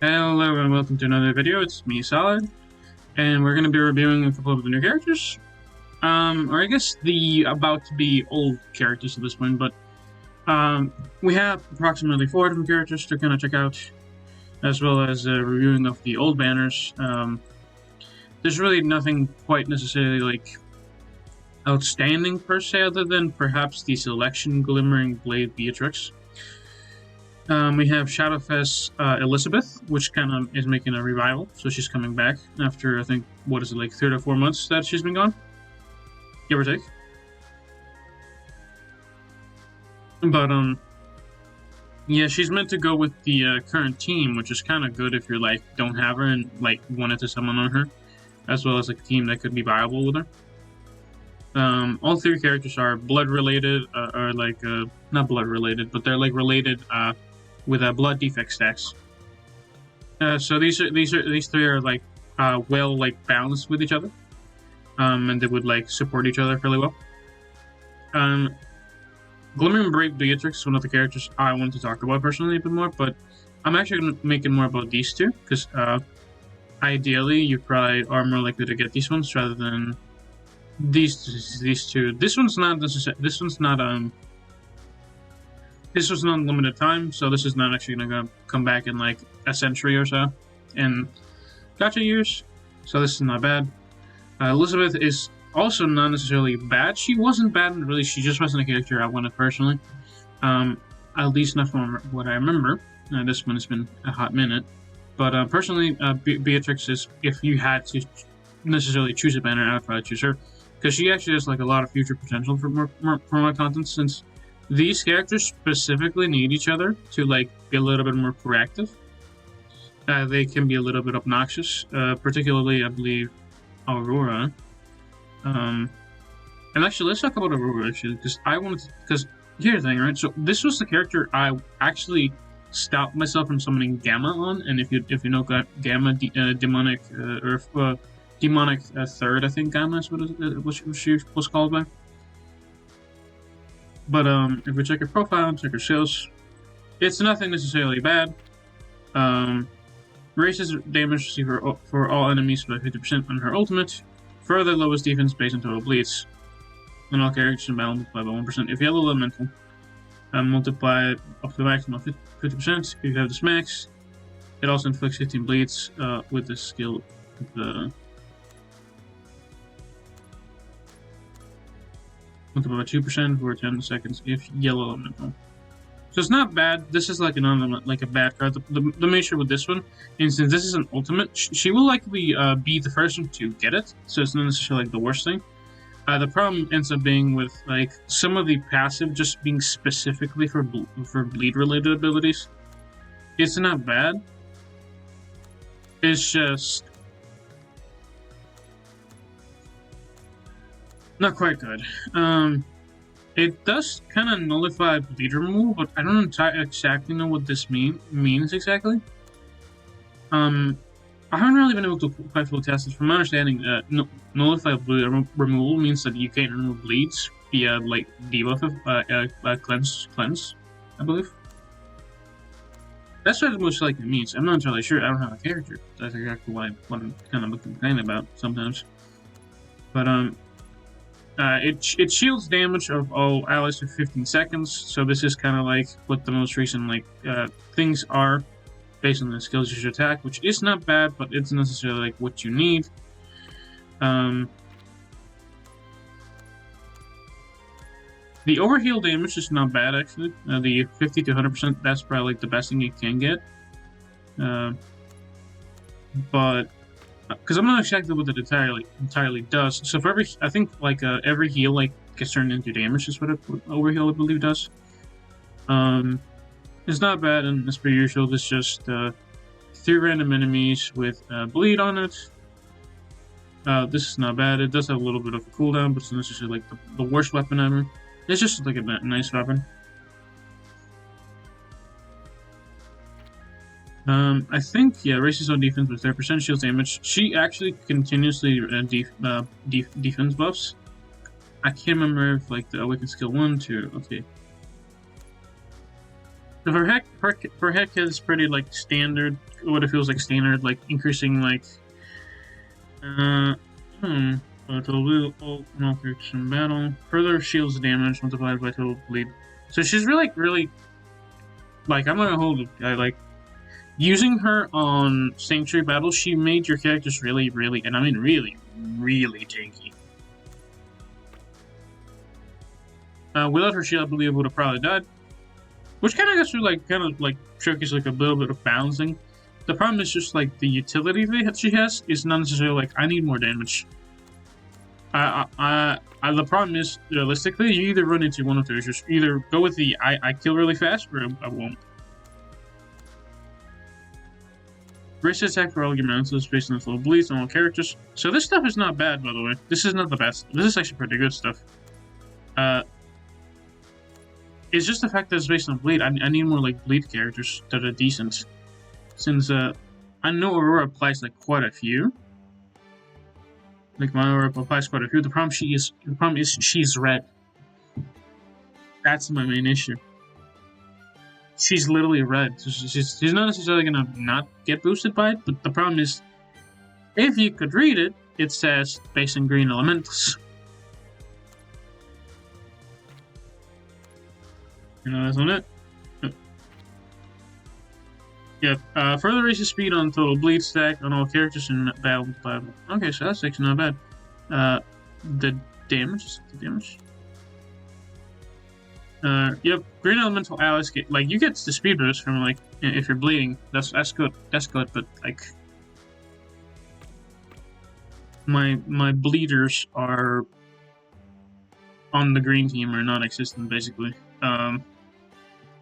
Hello and welcome to another video. It's me, Solid, and we're going to be reviewing a couple of the new characters. Or I guess the about-to-be old characters at this point, but we have approximately 4 different characters to kind of check out, as well as a reviewing of the old banners. There's really nothing quite necessarily, like, outstanding per se, other than perhaps the selection Glimmering Blade Beatrix. We have Shadowfest Elizabeth, which kind of is making a revival, so she's coming back after, I think, what is it, like 3 to 4 months that she's been gone? Give or take. But, yeah, she's meant to go with the current team, which is kind of good if you're, like, don't have her and, like, wanted to summon on her, as well as, like, a team that could be viable with her. All 3 characters are blood-related, or, like, not blood-related, but they're, like, related, with blood defect stacks. So these 3 are like well like balanced with each other, and they would like support each other fairly well. Glimmering Brave Beatrix is one of the characters I want to talk about personally a bit more, but I'm actually going to make it more about these 2 because ideally you probably are more likely to get these ones rather than these 2. This one's not necessarily. This was not limited time, so this is not actually going to come back in like a century or so in Gacha years, so this is not bad. Elizabeth is also not necessarily bad. She wasn't bad, really. She just wasn't a character I wanted personally, at least not from what I remember. This one has been a hot minute, but personally, Beatrix is, if you had to necessarily choose a banner, I'd probably choose her because she actually has like a lot of future potential for more content, since these characters specifically need each other to like be a little bit more proactive. They can be a little bit obnoxious, particularly I believe Aurora. And actually, let's talk about Aurora actually, because because here's the thing, right? So this was the character I actually stopped myself from summoning Gamma on, and if you know Gamma, demonic demonic third, I think Gamma is what she was called by. But if we check her profile and check her skills, it's nothing necessarily bad. Raises damage for all enemies by 50% on her ultimate. Further lowers defense based on total bleeds. And all characters in battle multiply by 1%. If yellow elemental, multiply up to the maximum of 50%. If you have this max, it also inflicts 15 bleeds with the skill of the multiply by 2% for 10 seconds if yellow elemental. So it's not bad. This is like a bad card. The main issue with this one, and since this is an ultimate, she will likely be the first one to get it. So it's not necessarily like the worst thing. The problem ends up being with like some of the passive just being specifically for bleed related abilities. It's not bad. It's just not quite good. It does kind of nullify bleed removal, but I don't exactly know what this means exactly. I haven't really been able to quite fully test this. From my understanding, nullify bleed removal means that you can't remove bleeds via like debuff of cleanse, I believe. That's what it most likely means. I'm not entirely sure. I don't have a character. That's exactly what I'm kind of complaining about sometimes. But it shields damage of all allies for 15 seconds, so this is kind of like what the most recent like things are based on the skills you should attack, which is not bad, but it's not necessarily like what you need. The overheal damage is not bad actually. The 50 to 100%, that's probably like the best thing you can get. But because I'm not exactly what it entirely does. So for every, I think like every heal like gets turned into damage is what overheal I believe does. It's not bad, and as per usual, it's just 3 random enemies with bleed on it. This is not bad. It does have a little bit of a cooldown, but it's not necessarily like the worst weapon ever. It's just like a nice weapon. I think, yeah, raises on defense with 30% shield damage. She actually continuously defense buffs. I can't remember if like the awakened skill 1, 2, okay. Her heck is pretty like standard. What it feels like standard, like increasing like total characters in battle. Further shields damage multiplied by total bleed. So she's really like I'm gonna hold it. I like using her on Sanctuary battles. She made your characters really, and I mean really tanky. Without her shield, I believe would have probably died. Which kind of gets to like showcase like a little bit of balancing. The problem is just like the utility that she has is not necessarily like I need more damage. The problem is realistically you either run into one of two issues. Either go with the I kill really fast or I won't. Race attack for all your mounts based on the flow bleeds on all characters. So this stuff is not bad, by the way. This is not the best. This is actually pretty good stuff. It's just the fact that it's based on bleed. I need more like bleed characters that are decent. Since I know Aurora applies like quite a few. Like my Aurora applies quite a few. The problem is she's red. That's my main issue. She's literally red. So she's not necessarily gonna not get boosted by it, but the problem is if you could read it, it says based on green elementals. You know, that's on it. Yeah, further raises speed on total bleed stack on all characters in battle. Okay, so that's actually not bad. The damage. Yep, green elemental allies get like you get the speed boost from like if you're bleeding. That's good. That's good, but like my bleeders are on the green team are non-existent basically.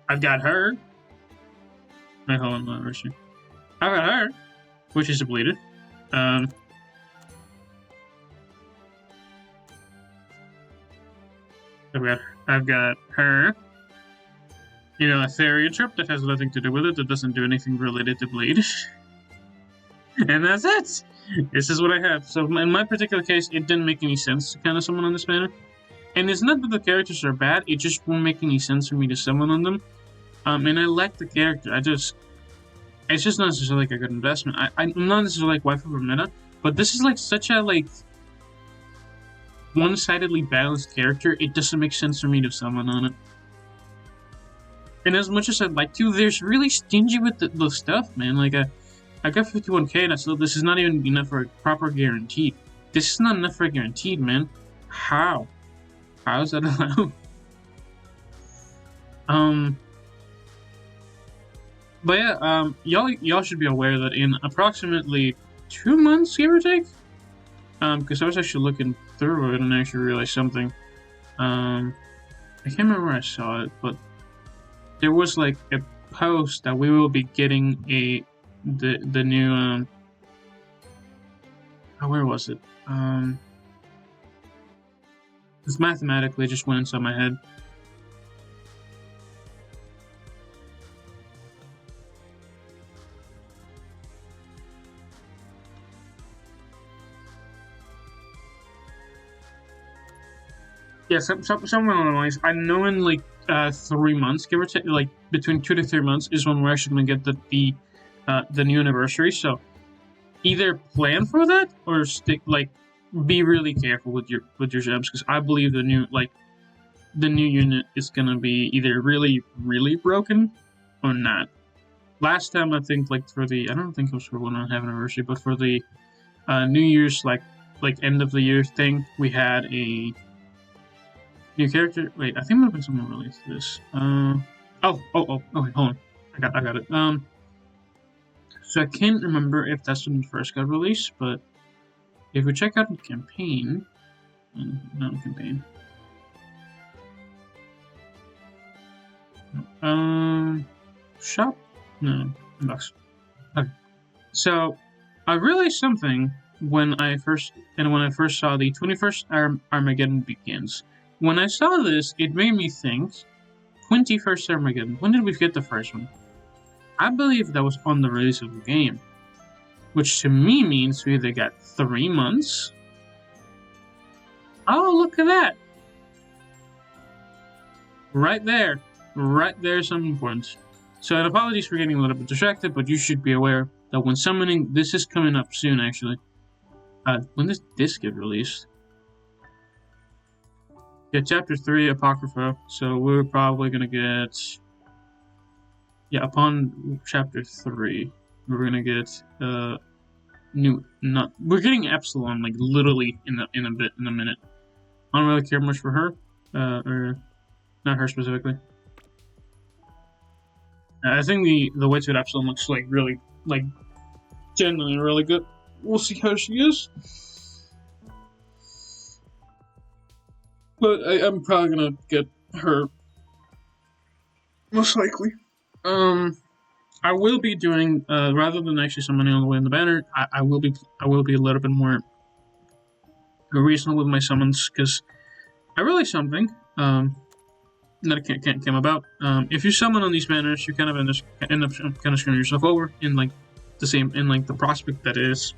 I've got her. Wait, hold on, where's she? I've got her, which is depleted. I've got her. You know, a Therian trip that has nothing to do with it, that doesn't do anything related to bleed. And that's it! This is what I have. So in my particular case, it didn't make any sense to kind of summon on this banner. And it's not that the characters are bad, it just won't make any sense for me to summon on them. And I like the character, it's just not necessarily like a good investment. I'm not necessarily like waifu for meta, but this is like such a like one-sidedly balanced character, it doesn't make sense for me to summon on it. And as much as I'd like to, there's really stingy with the stuff, man. Like, I got 51k and I still, this is not even enough for a proper guaranteed. This is not enough for a guaranteed, man. How? How is that allowed? But yeah, y'all should be aware that in approximately 2 months, give or take, because I was actually looking through it and I actually realized something. I can't remember where I saw it, but there was like a post that we will be getting the new where was it? It's mathematically just went inside my head. Yeah, somewhere along the lines. I know in like 3 months, give or take, like between 2 to 3 months is when we're actually gonna get the new anniversary. So either plan for that or be really careful with your jobs, because I believe the new unit is gonna be either really broken or not. Last time I think I don't think it was for 1.5 anniversary, but for the New Year's like end of the year thing, we had a new character. Wait, I think it might have been someone related to this. Okay, hold on. I got it. So I can't remember if that's when it first got released, but if we check out the campaign, not campaign. Shop? No, inbox. Okay. So I realized something when I first saw the 21st Armageddon Begins. When I saw this, it made me think, 21st Armageddon, when did we get the first one? I believe that was on the release of the game. Which to me means we either got 3 months. Oh, look at that! Right there, something important. So, and apologies for getting a little bit distracted, but you should be aware that when summoning, this is coming up soon, actually. When does this get released? Yeah, Chapter 3, Apocrypha. So we're probably gonna get... Yeah, upon Chapter 3, we're gonna get, we're getting Epsilon, like, literally in a minute. I don't really care much for her, or not her specifically. I think the wetsuit Epsilon looks like really, like, genuinely really good. We'll see how she is. But I'm probably gonna get her, most likely. I will be doing, rather than actually summoning all the way in the banner, I will be a little bit more reasonable with my summons, because I realized something, that came about. If you summon on these banners, you kind of end up kind of screwing yourself over in like the prospect that is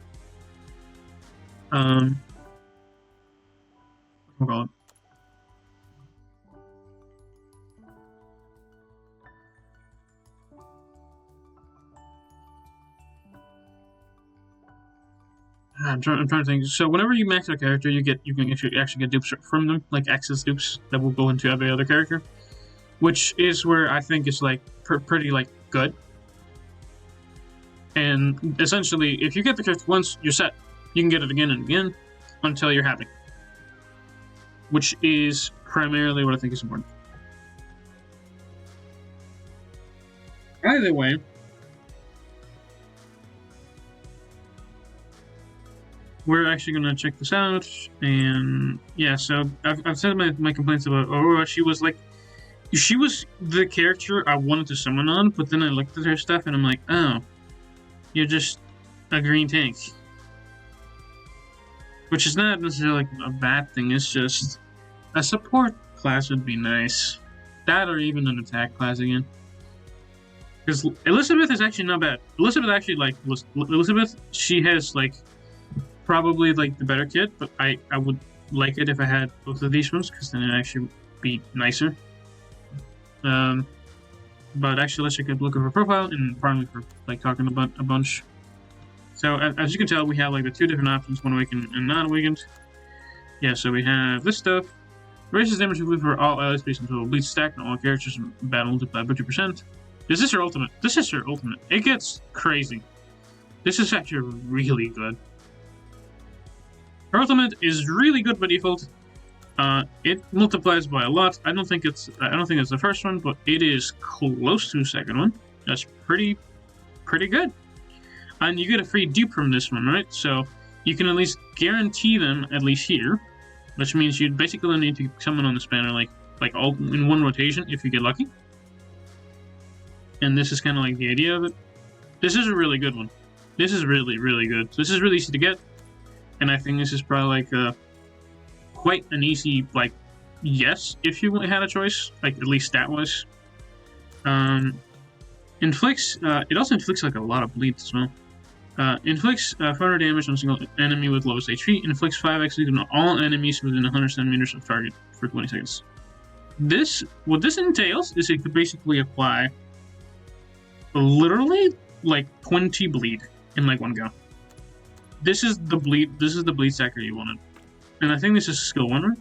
what do we call it? I'm trying to think. So whenever you max a character, you can actually get dupes from them, like access dupes that will go into every other character, which is where I think it's like pretty like good. And essentially, if you get the character once, you're set. You can get it again and again until you're happy, which is primarily what I think is important. Either way, we're actually going to check this out, and yeah, so I've said my complaints about Aurora. She was the character I wanted to summon on, but then I looked at her stuff and I'm like, oh, you're just a green tank. Which is not necessarily like a bad thing, it's just a support class would be nice. That or even an attack class again. Because Elizabeth is actually not bad. Elizabeth, she has like probably like the better kit, but I would like it if I had both of these ones, because then it'd actually be nicer. But actually, let's take a look at her profile, and pardon me for like talking about a bunch. So as you can tell, we have like the two different options: one awakened and not awakened. Yeah, so we have this stuff. Raises damage for all allies based on total bleed stack, and all characters in battle multiplied by 2%. This is her ultimate. It gets crazy. This is actually really good. Her ultimate is really good by default. It multiplies by a lot. I don't think it's the first one, but it is close to the second one. That's pretty good. And you get a free dupe from this one, right? So you can at least guarantee them at least here, which means you basically need to summon on this banner like all in one rotation if you get lucky. And this is kind of like the idea of it. This is a really good one. This is really, really good. This is really easy to get, and I think this is probably like quite an easy like yes if you had a choice, like at least stat-wise. Inflicts. It also inflicts like a lot of bleed as well. Inflicts 500 damage on a single enemy with lowest HP. Inflicts 5x bleed on all enemies within 100 centimeters of target for 20 seconds. What this entails is it could basically apply literally like 20 bleed in like one go. This is the bleed stacker you wanted, and I think this is skill 1, right?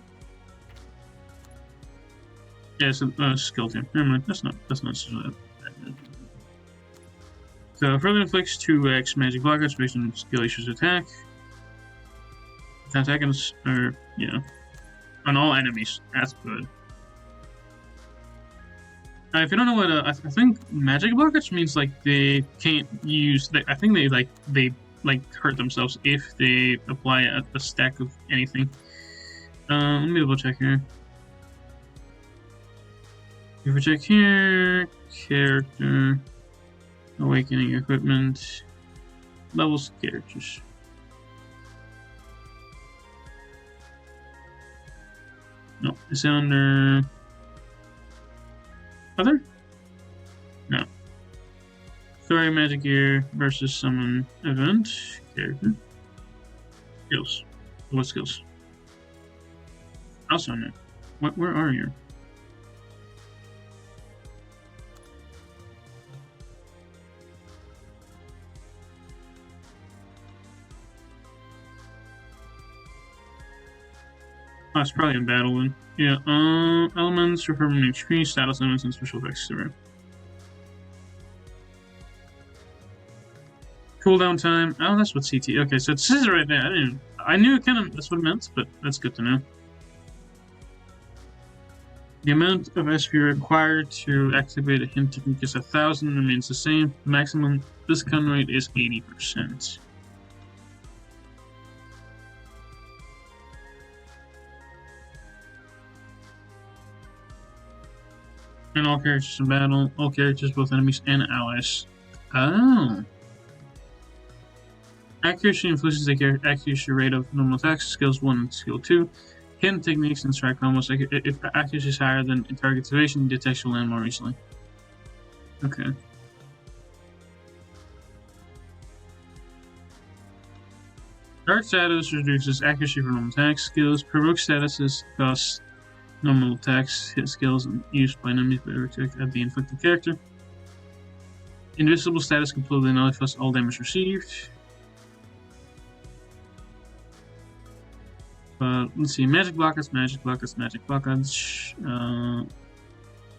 Yeah, it's skill 2. Never mind. That's not so further inflicts 2x magic blockouts based on skill issues attack. 10 seconds, or on all enemies. That's good. If you don't know what I think magic blockouts means, like they can't use. I think they hurt themselves if they apply a stack of anything. Let me double check here. If we check here, character, awakening equipment, levels, characters. No, it's under other? No. Story Magic Gear versus Summon Event. Character. Skills. What skills? Also no. Where are you? Oh, it's probably in battle then. Yeah, elements, reforming HP, status limits, and special effects. Cooldown time. Oh, that's what CT. Okay, so it says it right there. I knew it kind of that's what it meant, but that's good to know. The amount of SP required to activate a hint technique is 1,000, remains the same. The maximum discount rate is 80%. And all characters in battle, all characters, both enemies and allies. Oh. Accuracy influences the accuracy rate of normal attacks, skills 1 and skill 2. Hidden techniques and strike combos. If accuracy is higher than target activation, the attacks will land more easily. Okay. Dark status reduces accuracy for normal attacks, skills. Provoke statuses cost normal attacks, hit skills, and used by enemies at the inflicted character. Invisible status completely nullifies all damage received. Let's see, magic blockers.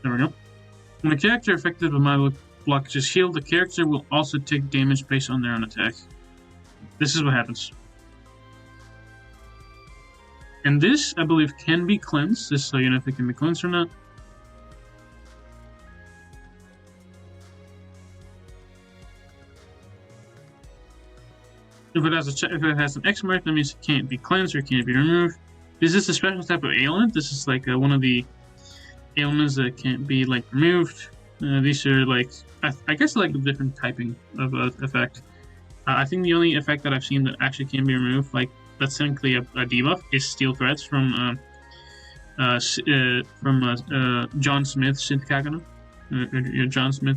There we go. When a character affected by my blockage is healed, the character will also take damage based on their own attack. This is what happens. And this, I believe, can be cleansed, just so you know if it can be cleansed or not. If it has an X mark, that means it can't be cleansed or can't be removed. Is this a special type of ailment? This is like one of the ailments that can't be like removed. These are like I guess like a different typing of effect. I think the only effect that I've seen that actually can be removed, like that's technically a debuff, is Steel Threads from John Smith Synth Kagano. John Smith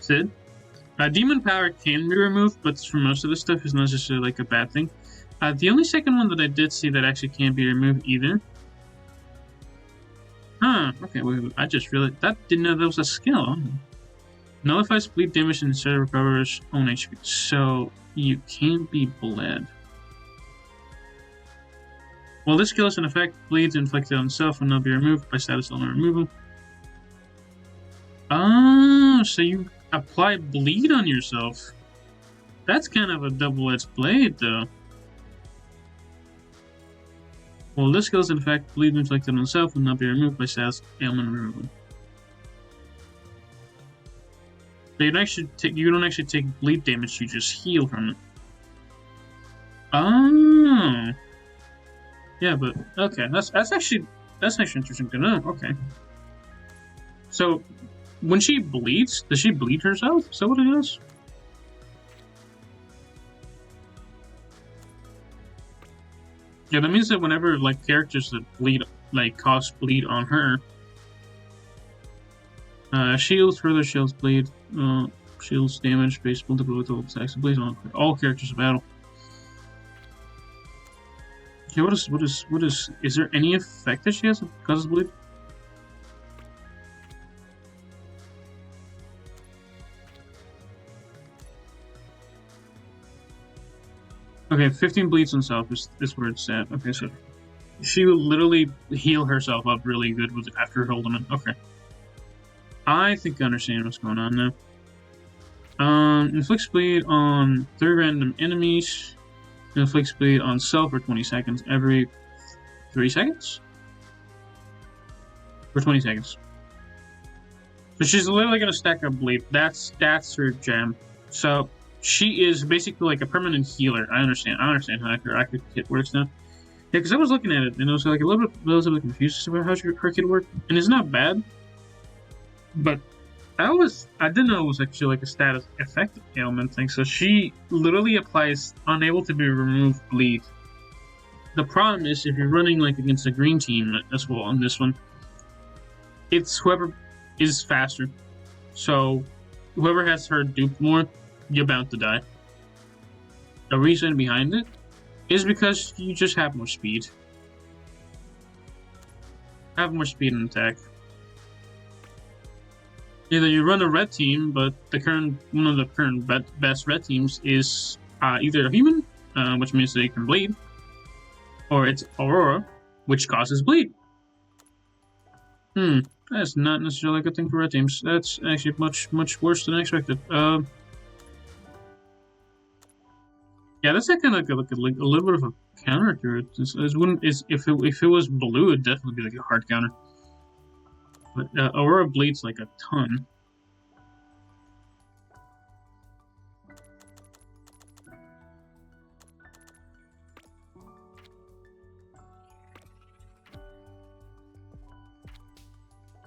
Sid. Demon power can be removed, but for most of the stuff, it's not necessarily like a bad thing. The only second one that I did see that actually can't be removed either. Okay, wait, I just realized that didn't know that was a skill. Nullifies bleed damage and instead recovers own HP. So you can't be bled. While this skill is in effect, bleeds inflicted on self will not be removed by status element removal. Oh, so you apply bleed on yourself. That's kind of a double-edged blade, though. Well, this skill is in fact bleed inflicted on self will not be removed by status ailment removal. So you don't actually take bleed damage, you just heal from it. Oh. Yeah, but okay, that's actually interesting to know. Okay. So when she bleeds, does she bleed herself? Is that what it is? Yeah, that means that whenever like characters that bleed, like cause bleed on her, shields, further shields bleed, shields damage based multiple with all attacks, bleeds on all characters of battle. Okay, is there any effect that she has that causes bleed? Okay, 15 bleeds on self is where it's at. Okay, so she will literally heal herself up really good after her ultimate. Okay. I think I understand what's going on now. Inflicts bleed on 3 random enemies. Inflicts bleed on self for 20 seconds every 3 seconds? For 20 seconds. So she's literally gonna stack up bleed. That's her gem. So she is basically like a permanent healer. I understand how her kit works now. Yeah, because I was looking at it and I was like a little bit relatively confused about how her kit worked. And it's not bad. But I didn't know it was actually like a status effect ailment thing. So she literally applies unable to be removed bleed. The problem is if you're running like against a green team as well on this one, it's whoever is faster. So whoever has her duped more, you're bound to die. The reason behind it is because you just have more speed. Have more speed and attack. Either you run a red team, but one of the current best red teams is either a human, which means they can bleed, Or it's Aurora, which causes bleed. That's not necessarily a good thing for red teams. That's actually much worse than I expected. Yeah, that's kind of like a little bit of a counter to it. If it was blue, it'd definitely be like a hard counter. But Aurora bleeds like a ton.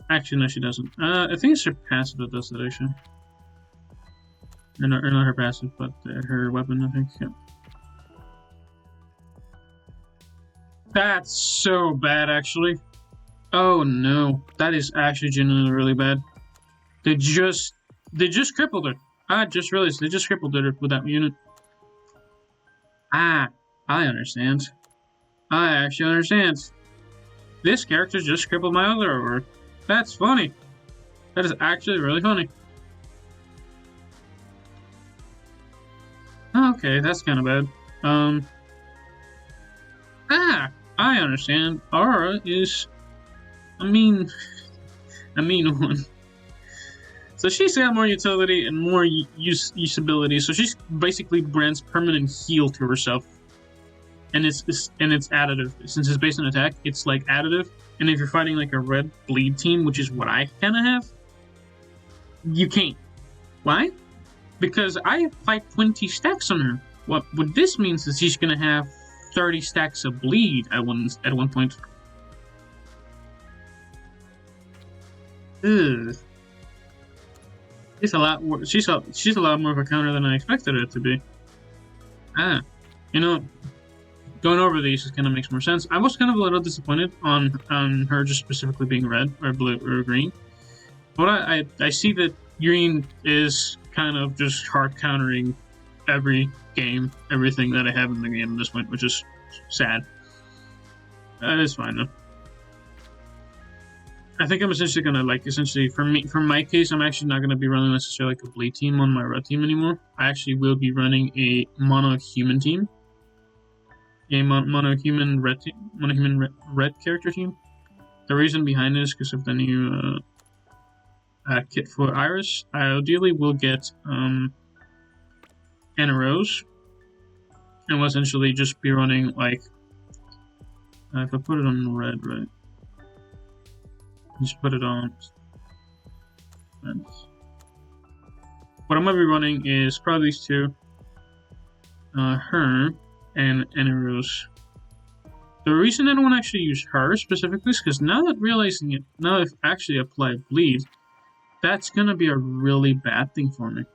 Actually, no, she doesn't. I think it's her passive that does that, actually. Or not her passive, but her weapon, I think. Yeah. That's so bad, actually. Oh no, that is actually genuinely really bad. They just crippled her. I just realized they just crippled her with that unit. Ah, I understand. I actually understand. This character just crippled my other Aurora. That's funny. That is actually really funny. Okay, that's kind of bad. I understand. Aurora is a mean one. So she's got more utility and more usability. So she's basically grants permanent heal to herself, and it's additive. Since it's based on attack, it's like additive. And if you're fighting like a red bleed team, which is what I kind of have, you can't. Why? Because I applied 20 stacks on her. What this means is she's gonna have 30 stacks of bleed at one point. Ugh. She's a lot more. She's a lot more of a counter than I expected it to be. You know, going over these just kind of makes more sense. I was kind of a little disappointed on her just specifically being red or blue or green, but I see that green is kind of just hard countering every game, everything that I have in the game at this point, which is sad. That is fine though. I think I'm essentially gonna for my case, I'm actually not gonna be running necessarily like a bleed team on my red team anymore. I actually will be running a mono human team, a mono human red character team. The reason behind it is because of the new kit for Iris. I ideally will get Anna Rose, and will essentially just be running like if I put it on red, right? Just put it on. What I'm gonna be running is probably these two, her and Anna Rose. The reason I don't want to actually use her specifically is because now I've actually applied bleed, that's gonna be a really bad thing for me.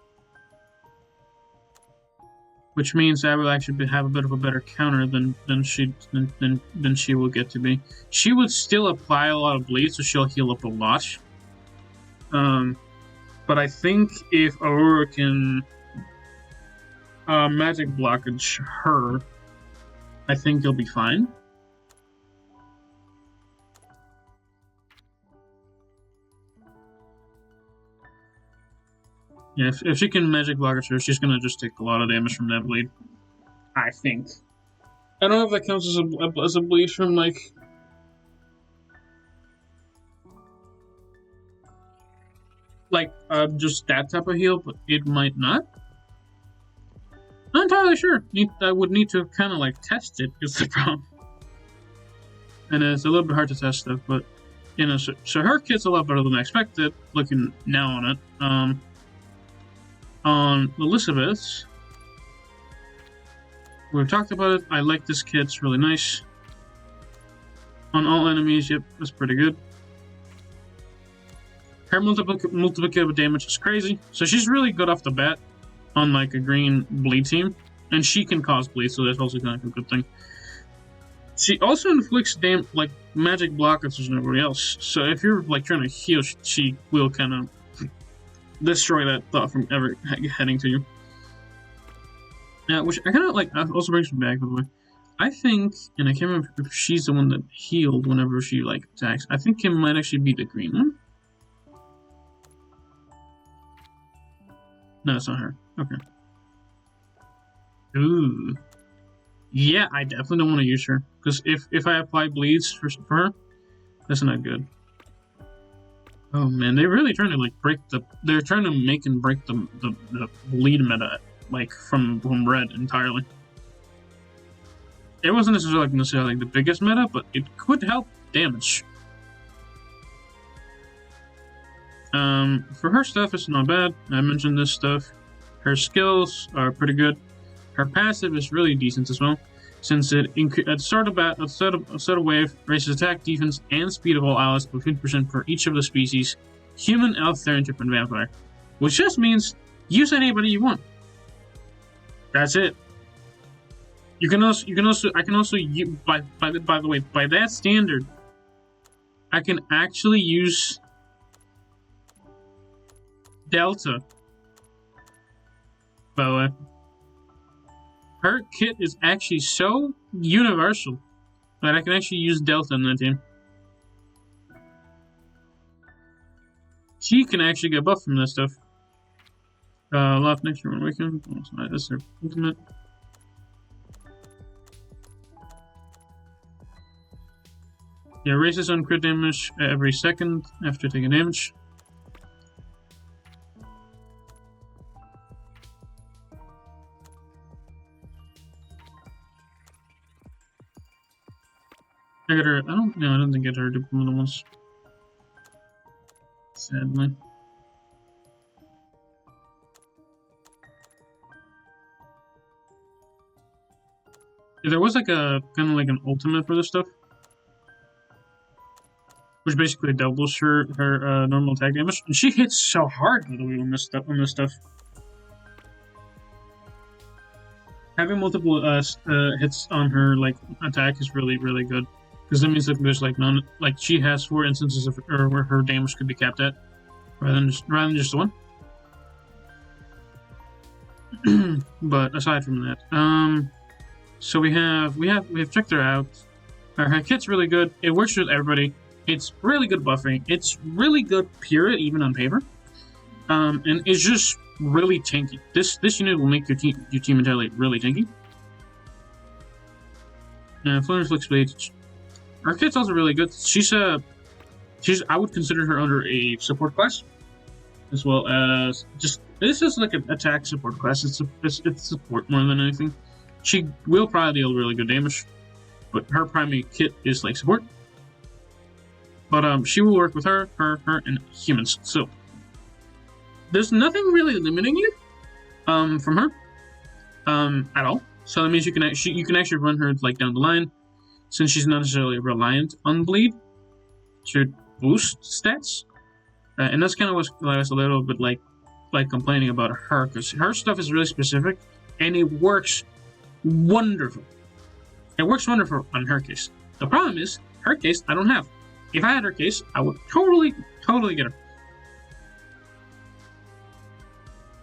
Which means I will actually have a bit of a better counter than she will get to be. She would still apply a lot of bleed, so she'll heal up a lot. But I think if Aurora can magic blockage her, I think they'll be fine. Yeah, if she can magic blockage her, she's gonna just take a lot of damage from that bleed. I think. I don't know if that counts as a bleed from like just that type of heal, but it might not. Not entirely sure. I would need to kind of like test it. Is the problem, and it's a little bit hard to test stuff. But you know, so her kit's a lot better than I expected. Looking now on it, on Elizabeth's, we've talked about it. I like this kit; it's really nice. On all enemies, yep, that's pretty good. Her multiplicative damage is crazy, so she's really good off the bat on like a green bleed team, and she can cause bleed, so that's also kind of a good thing. She also inflicts like magic blockages on everybody else, so if you're like trying to heal, she will kind of destroy that thought from ever heading to you. Which I kind of like. Also brings me back, by the way. I think, and I can't remember if she's the one that healed whenever she like attacks. I think it might actually be the green one. No, it's not her. Okay. Ooh. Yeah, I definitely don't want to use her because if I apply bleeds for her, that's not good. Oh man, they're really trying to like break the. They're trying to make and break the bleed meta like from red entirely. It wasn't necessarily like the biggest meta, but it could help damage. For her stuff, it's not bad. I mentioned this stuff. Her skills are pretty good. Her passive is really decent as well, since it at start of wave raises attack, defense, and speed of all allies by 50% for each of the species: human, elf, therianthrope, and vampire. Which just means use anybody you want. That's it. I can also by the way, by that standard, I can actually use Delta. By the way, her kit is actually so universal that I can actually use Delta in that team. She can actually get buffed from this stuff. Left next year when we can. That's her ultimate. Yeah, raises on crit damage every second after taking damage. I got her. I don't think I got her to one of the ones. Sadly. Yeah, there was like a kind of like an ultimate for this stuff, which basically doubles her normal attack damage, and she hits so hard by the way on this stuff. Having multiple hits on her like attack is really good because that means that there's like none, like she has 4 instances of where her damage could be capped at rather than just one. But aside from that, so we have checked her out. Her kit's really good. It works with everybody. It's really good buffing. It's really good period even on paper. And it's just really tanky. This unit will make your team entirely really tanky. Flamer's Flex Blade. Her kit's also really good. She's I would consider her under a support class, as well as just this is like an attack support class. It's support more than anything. She will probably deal really good damage, but her primary kit is like support. But she will work with her, and humans. So there's nothing really limiting you from her at all. So that means you can actually run her like down the line, since she's not necessarily reliant on bleed to boost stats. And that's kind of what I was a little bit like complaining about her, because her stuff is really specific and it works wonderful. It works wonderful on her case. The problem is her case I don't have. If I had her case, I would totally get her.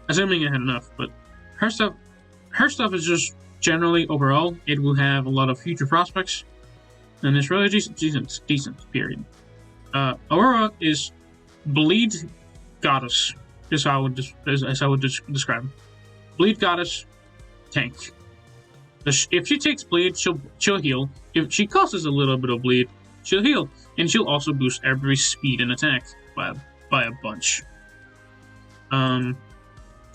Assuming I had enough, but her stuff is just generally overall, it will have a lot of future prospects, and it's really decent. Period. Aurora is bleed goddess. Is how I would describe her. Bleed goddess, tank. If she takes bleed, she'll heal. If she causes a little bit of bleed, she'll heal, and she'll also boost every speed and attack by a bunch.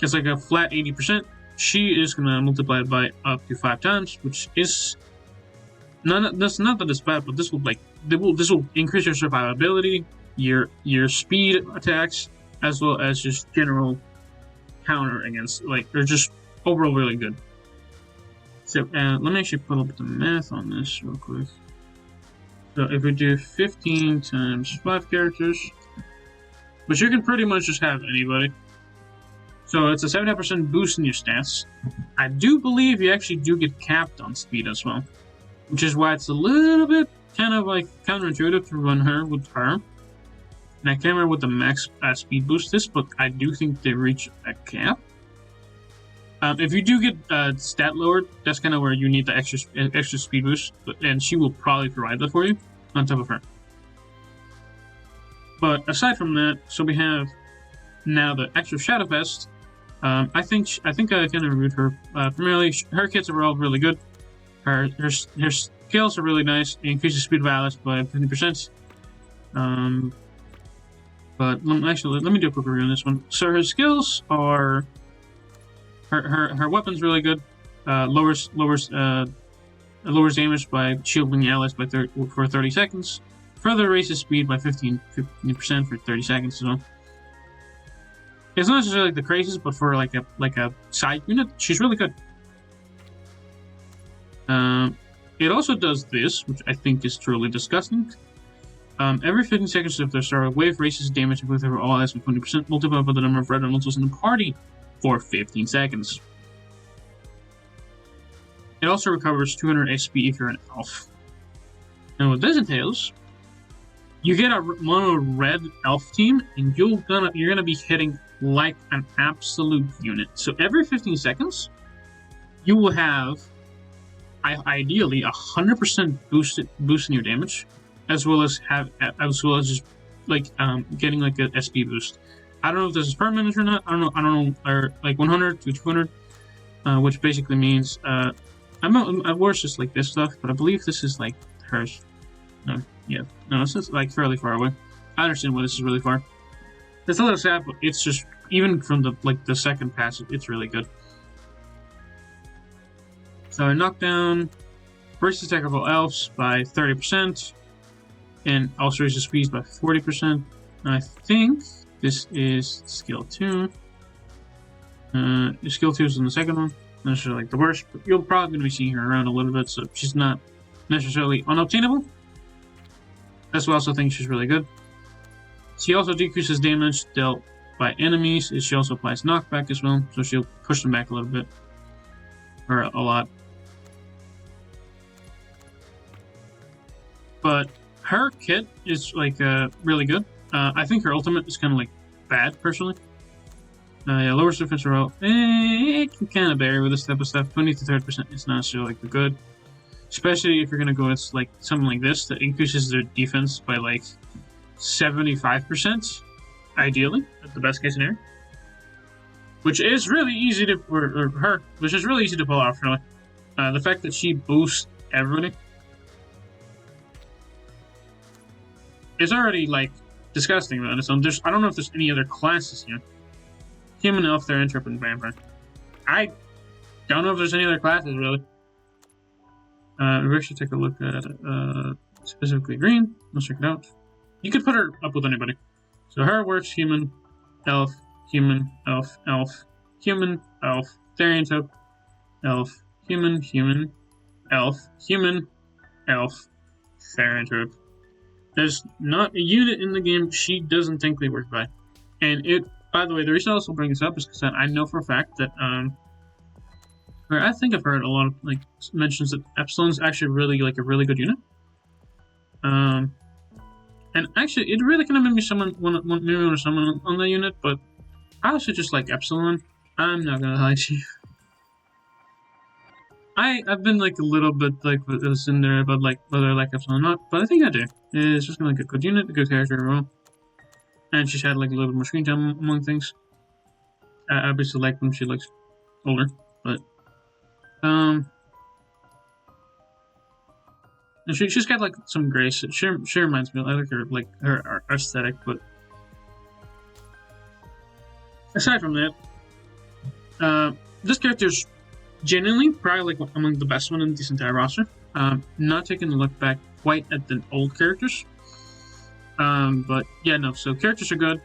It's like a flat 80%. She is gonna multiply it by up to 5 times, which is that's not that it's bad, but this will increase your survivability, your speed attacks, as well as just general counter against, like, they're just overall really good. So let me actually pull up the math on this real quick. So if we do 15 times 5 characters, which you can pretty much just have anybody. So it's a 75% boost in your stats. I do believe you actually do get capped on speed as well, which is why it's a little bit kind of like counterintuitive to run her with her. And I can't remember what the max speed boost is, but I do think they reach a cap. If you do get stat lowered, that's kind of where you need the extra speed boost, and she will probably provide that for you on top of her. But aside from that, so we have now the extra Shadow Vest. I think I kind of reviewed her. Primarily, her kits are all really good. Her skills are really nice. It increases speed of allies by 50%. But actually, let me do a quick review on this one. So her skills are her weapon's really good. Lowers damage by shielding allies for 30 seconds. Further raises speed by 15% for 30 seconds as well. It's not necessarily like the craziest, but for like a side unit, she's really good. It also does this, which I think is truly disgusting. Every 15 seconds if their star wave raises damage with over all allies by 20%, multiplied by the number of red elementals in the party for 15 seconds. It also recovers 200 SP if you're an elf. And what this entails, you get a mono red elf team, and you're gonna be hitting like an absolute unit. So every 15 seconds, you will have ideally 100% boost in your damage, as well as just like getting like a SP boost. I don't know if this is permanent or not. I don't know, or like 100 to 200, which basically means I worse just like this stuff, but I believe this is like hers. No, this is like fairly far away. I understand why this is really far. It's a little sad, but it's just even from the second pass, it's really good. So knockdown, burst attack of all elves by 30%, and also raises speed by 40%. I think this is skill 2. Skill 2 is in the second one. Not necessarily like the worst, but you're probably going to be seeing her around a little bit, so she's not necessarily unobtainable. That's why I also think she's really good. She also decreases damage dealt by enemies. She also applies knockback as well, so she'll push them back a little bit. Or a lot. But her kit is like really good. I think her ultimate is kind of like bad, personally. Yeah, lowers defense roll. It can kind of vary with this type of stuff. 20 to 30% is not necessarily like the good. Especially if you're gonna go with like something like this that increases their defense by like 75%, ideally, at the best case scenario. Which is really easy to pull off, really. The fact that she boosts everybody is already like disgusting on its own. I don't know if there's any other classes here. Human, elf, Therianthrope, and vampire. I don't know if there's any other classes really. We actually take a look at specifically green. Let's check it out. You could put her up with anybody. So her works human, elf, human, elf, elf, human, elf, Therianthrope, elf, human, elf, human, elf, Therianthrope. There's not a unit in the game she doesn't technically work by. And by the way, the reason I also bring this up is because I know for a fact that I think I've heard a lot of like mentions that Epsilon's actually really like a really good unit. And actually, it really kind of made me want to summon on the unit, but I also just like Epsilon. I'm not gonna lie to you. I've been like a little bit like with this in there about like whether I like Epsilon or not, but I think I do. It's just like a good unit, a good character overall. And she's had like a little bit more screen time among things. I obviously like when she looks older, but and she's got like some grace. She reminds me. I like her aesthetic, but aside from that, this character's genuinely probably like among the best one in this entire roster. Not taking a look back quite at the old characters. But yeah, no. So characters are good.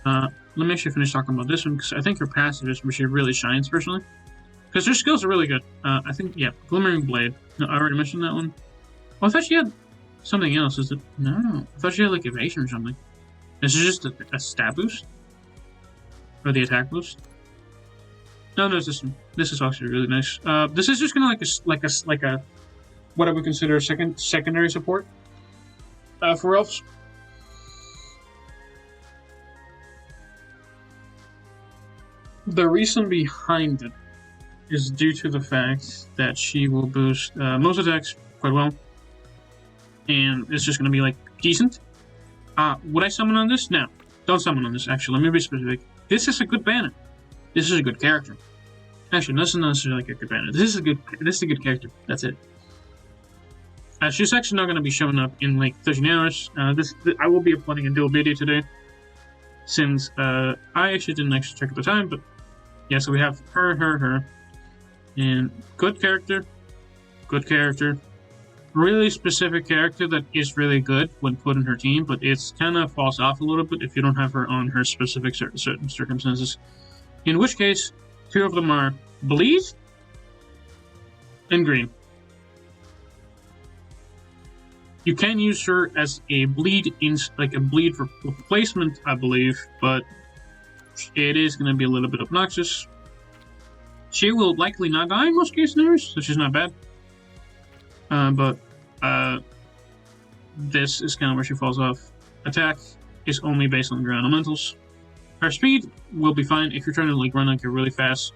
Let me actually finish talking about this one because I think her passive is where she really shines personally. Because her skills are really good. I think Glimmering Blade. No, I already mentioned that one. Oh, I thought she had something else. Is it? No, I thought she had like evasion or something. This is just a stat boost, or the attack boost. No, it's this one. This is actually really nice. This is just gonna like a what I would consider a secondary support for elves. The reason behind it is due to the fact that she will boost most attacks quite well, and it's just gonna be like decent. Would I summon on this? No, don't summon on this. Actually, let me be specific. This is a good banner. This is a good character. Actually, this is not necessarily like a good banner. This is a good character. That's it. She's actually not going to be showing up in like 13 hours. I will be uploading a dual video today, since I actually didn't actually check at the time, but yeah. So we have her, and good character, really specific character that is really good when put in her team, but it's kind of falls off a little bit if you don't have her on her specific certain circumstances. In which case, two of them are bleed and green. You can use her as a bleed replacement, I believe, but it is going to be a little bit obnoxious. She will likely not die in most case scenarios, so she's not bad. But this is kind of where she falls off. Attack is only based on ground elementals. Her speed will be fine if you're trying to like run like a really fast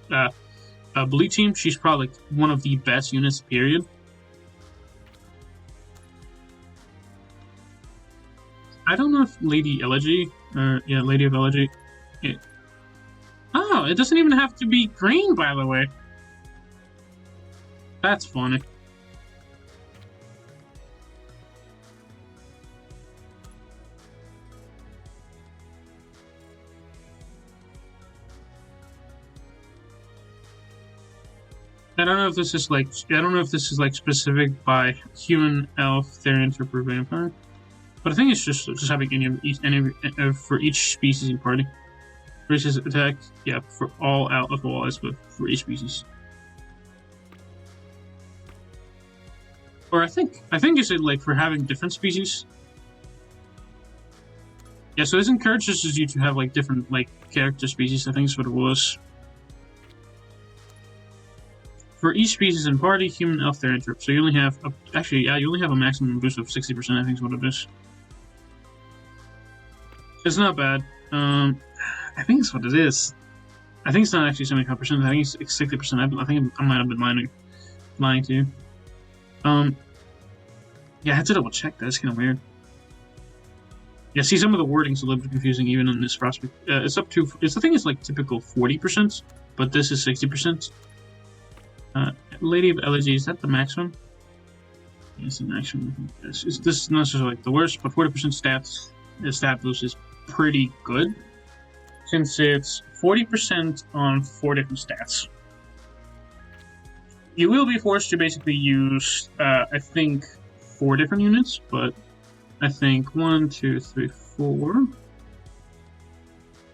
bleed team. She's probably like, one of the best units, period. I don't know if Lady Elegy, Lady of Elegy. Oh, it doesn't even have to be green, by the way. That's funny. I don't know if this is like specific by human, elf, Therian, or vampire. But I think it's just having any for each species in party. Versus attack, yeah, for all out of all eyes, but for each species. Or I think is it like for having different species? Yeah, so this encourages you to have like different like character species. I think is what it was. For each species in party, human, elf, Therian, trip. So you only have you only have a maximum boost of 60%. I think is what it is. It's not bad. I think it's what it is. I think it's not actually 75%. I think it's 60%. I think I might have been lying to you. Yeah, I had to double check that. It's kind of weird. Yeah, see, some of the wording's a little bit confusing even in this prospect. It's up to. I think it's like typical 40%, but this is 60%. Lady of Elegy, is that the maximum? Yes, the maximum. This is not necessarily like the worst, but 40% stat boost is pretty good, since it's 40% on 4 different stats. You will be forced to basically use, I think, 4 different units, but I think 1, 2, 3, 4.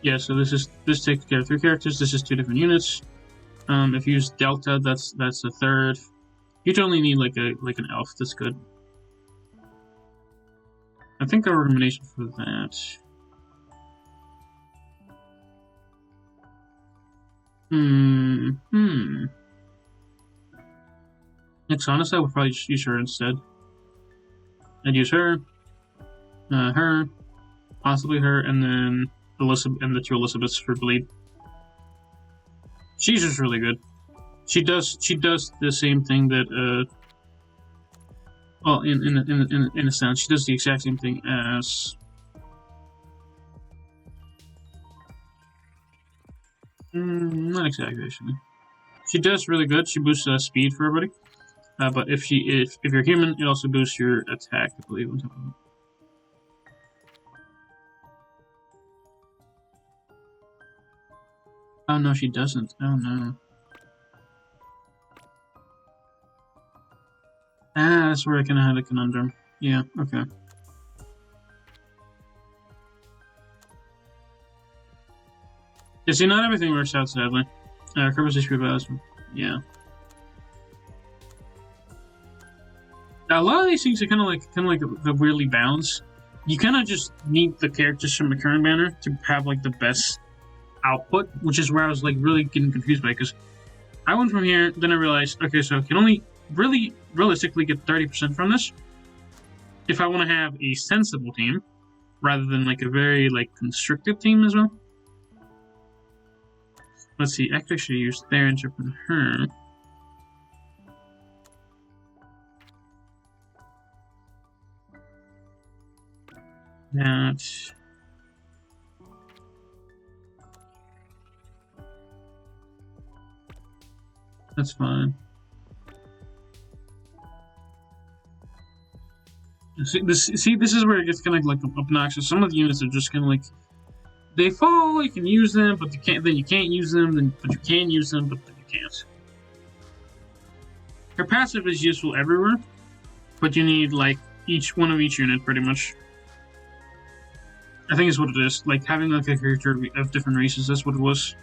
Yeah, so this takes care of 3 characters. This is 2 different units. If you use Delta, that's a third. You'd only need like an elf. That's good. I think our recommendation for that. Next, honestly, I would probably just use her instead. I'd use her, possibly her, and then Elizabeth, and the 2 Elizabeths for bleed. She's just really good. She does the same thing that well, in a sense, she does the exact same thing as not exactly actually. She does really good. She boosts speed for everybody. But if you're human, it also boosts your attack, I believe, on top of it. Oh no, she doesn't. Oh no. Ah, that's where I kind of had a conundrum. Yeah, okay. Yeah, see, not everything works out, sadly. Purpose HP balance. Yeah. A lot of these things are kind of like the weirdly balanced. You kind of just need the characters from the current banner to have like the best output, which is where I was like really getting confused by, because I went from here, then I realized, okay, so I can only really realistically get 30% from this if I want to have a sensible team rather than like a very like constricted team as well. Let's see, I actually use their interpret on her. That. That's fine. This is where it gets kind of like obnoxious. Some of the units are just kind of like they fall. You can use them, but you can't. Then you can't use them. But you can use them, but then you can't. Her passive is useful everywhere, but you need like each one of each unit pretty much. I think is what it is. Like having like a character of different races. That's what it was.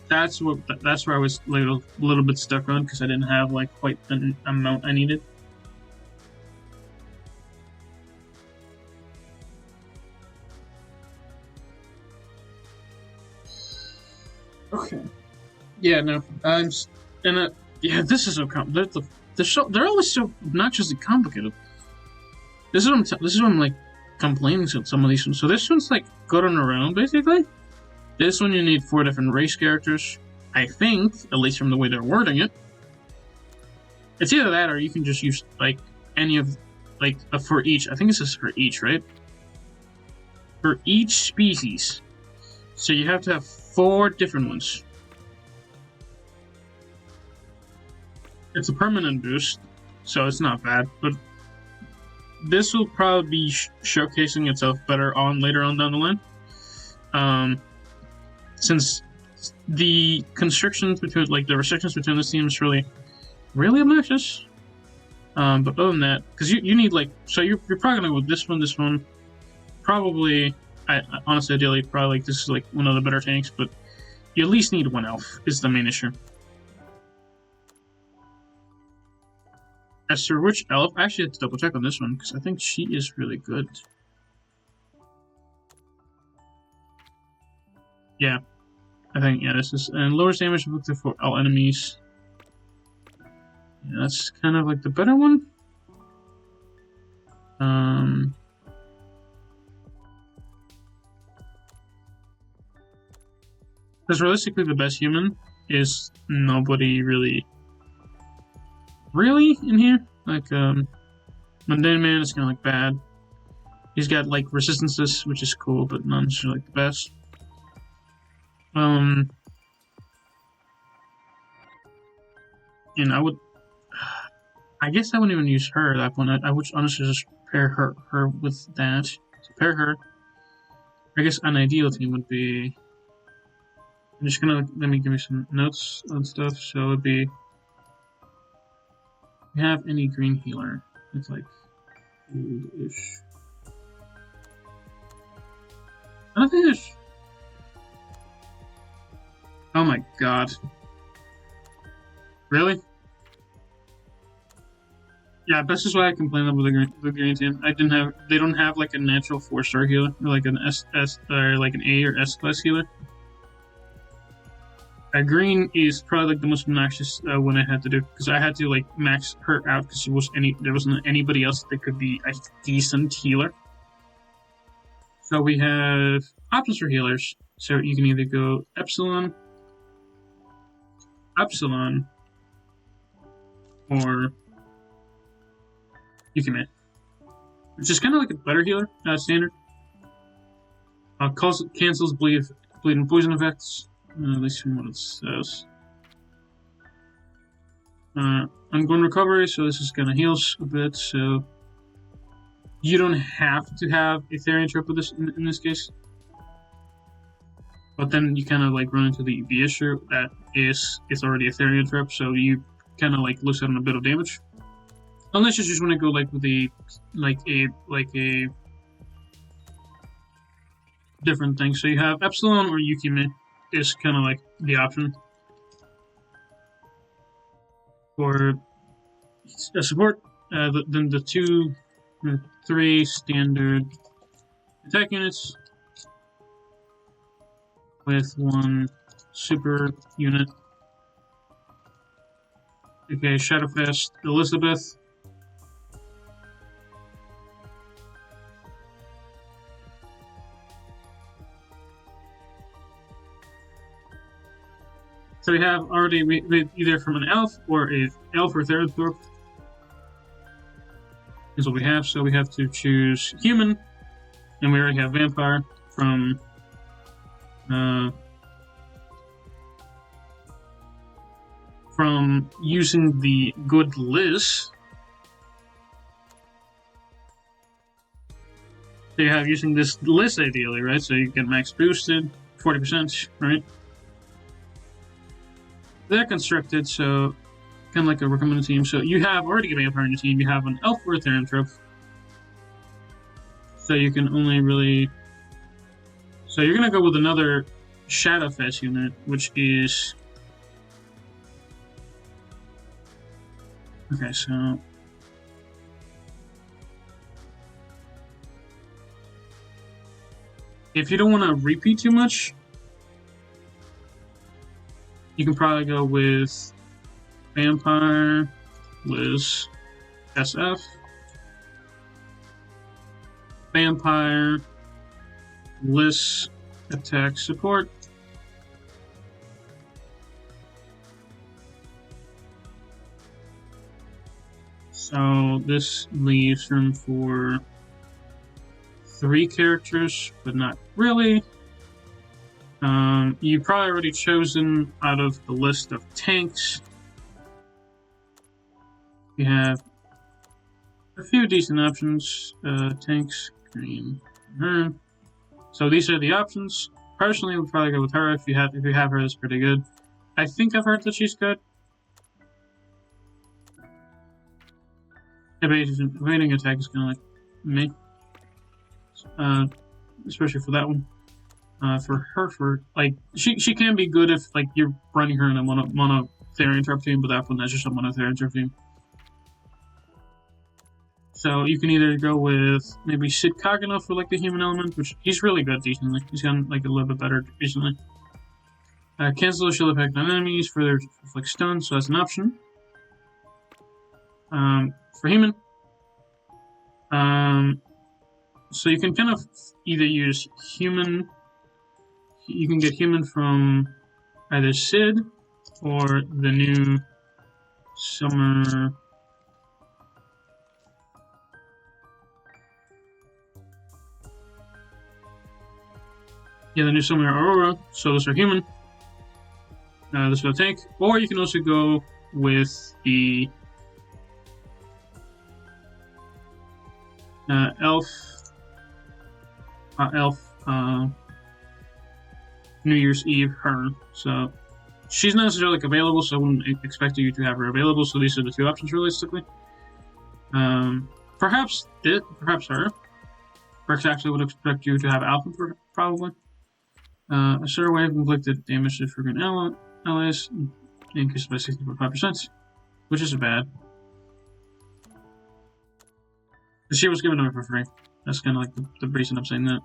That's where I was like a little bit stuck on because I didn't have like quite the amount I needed. Okay. Yeah, no. Yeah, this is so complicated. They're always so obnoxiously complicated. This is what I'm like complaining to some of these ones. So this one's like good on their own, basically. This one you need 4 different race characters. I think, at least from the way they're wording it. It's either that or you can just use like any of like for each. I think this is for each, right? For each species. So you have to have 4 different ones. It's a permanent boost, so it's not bad. But this will probably be showcasing itself better later on down the line. Since the restrictions between this team is really obnoxious. But other than that, because you need like, so you're probably gonna go with this one, probably. Honestly, ideally, probably like this is like one of the better tanks, but you at least need 1 elf is the main issue. As for which elf, I actually have to double check on this one because I think she is really good. Yeah, I think this is and lowers damage inflicted for all enemies. Yeah, that's kind of like the better one. Because realistically, the best human is nobody really in here. Like, Mundane Man is kind of like bad. He's got like resistances, which is cool, but not necessarily like the best. And I guess I wouldn't even use her at that point. I would honestly just pair her with that. So pair her. I guess an ideal team would be. I'm just gonna let me give me some notes on stuff. So it would be. We have any green healer? It's like old-ish. I don't think there's. Oh my god! Really? Yeah, this is why I complained about the green team. They don't have like a natural 4-star healer, or like an or like an A or S class healer. Green is probably like the most obnoxious one I had to do because I had to like max her out because there wasn't anybody else that could be a decent healer. So we have options for healers. So you can either go Epsilon, or Yukime, which is kind of like a better healer, standard. Cancels bleed and poison effects. At least from what it says. Ongoing recovery, so this is gonna heal a bit. So you don't have to have Ethereum trip with this in this case, but then you kind of like run into the issue that it's already Ethereum trip, so you kind of like lose out on a bit of damage. Unless you just want to go like with a different thing. So you have Epsilon or Yukime is kind of like the option for support. Then the 2, 3 standard attack units with 1 super unit. Okay, Shadowfast Elizabeth. So we have already either from an elf or a elf or Therathorp is what we have. So we have to choose human, and we already have vampire from. from using the good Liz. So you have using this Liz ideally, right? So you get max boosted, 40%, right? They're constructed, so kind of like a recommended team. So you have already a vampire in your team. You have an elf or a therianthrope. So you can only really. So you're gonna go with another Shadowfest unit, which is. Okay, so. If you don't want to repeat too much, you can probably go with Vampire, Liz, SF, Vampire, Liz, Attack Support, so this leaves room for 3 characters, but not really. You've probably already chosen out of the list of tanks. You have a few decent options. Tanks, green, her. So these are the options. Personally, I would probably go with her if you have her. That's pretty good. I think I've heard that she's good. Evading attack is kind of like me. Especially for that one. For her, like she can be good if like you're running her in a mono therianthrope team, but that one that's just a mono therianthrope team. So you can either go with maybe Sid Kagano for like the human element, which he's really good decently. He's gotten like a little bit better recently. Cancel the shield effect on enemies for their like stun, so that's an option. For human, so you can kind of either use human. You can get human from either Sid or the new summer. Yeah, the new summer Aurora. So those are human. This will tank. Or you can also go with the elf. New Year's Eve her. So she's not necessarily available, so I wouldn't expect you to have her available. So these are the 2 options realistically. Perhaps her. Rex actually would expect you to have Alpha for probably. A certain wave inflicted damage to freaking allies increased by 60.5%, which isn't bad. She was given away for free. That's kind of like the reason I'm saying that.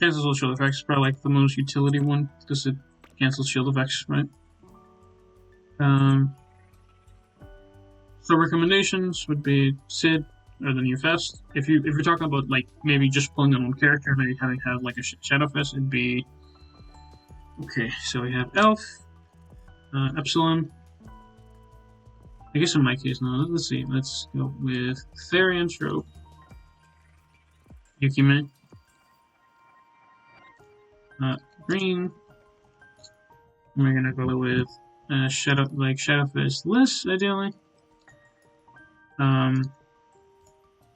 Cancels all shield effects, probably like the most utility one because it cancels shield effects, right? So recommendations would be Sid or the new Fest. If you're talking about like maybe just pulling on one character, maybe having like a Shadowfest, it'd be okay. So we have Elf, Epsilon. I guess in my case, no. Let's see. Let's go with Therianthrope, Yukime, green. We're gonna go with Shadowfest Liz, ideally.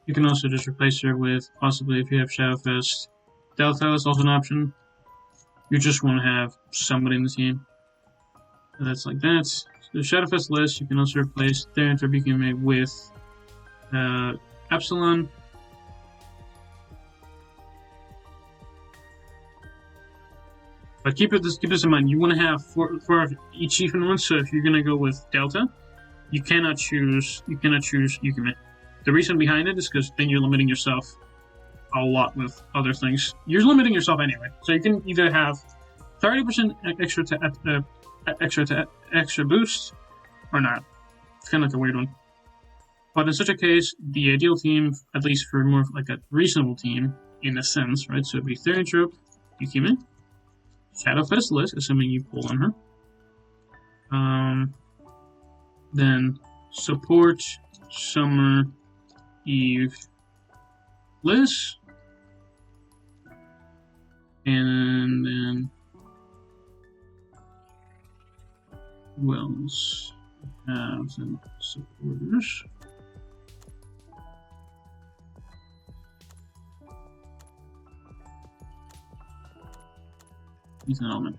You can also just replace her with possibly if you have Shadowfest Delta is also an option. You just want to have somebody in the team. That's like that. So the Shadowfest Liz, you can also replace Therianthrope Yukime with Epsilon. But keep this in mind. You want to have four of each even one. So if you're gonna go with Delta, you cannot choose Yukime. The reason behind it is because then you're limiting yourself a lot with other things. You're limiting yourself anyway. So you can either have 30% extra boost or not. It's kind of like a weird one. But in such a case, the ideal team, at least for more like a reasonable team, in a sense, right? So it'd be Therianthrope, Yukime, Shadowfest Liz, assuming you pull on her. Then support Summer Eve Liz. And then Who else? Have some supporters. He's an element.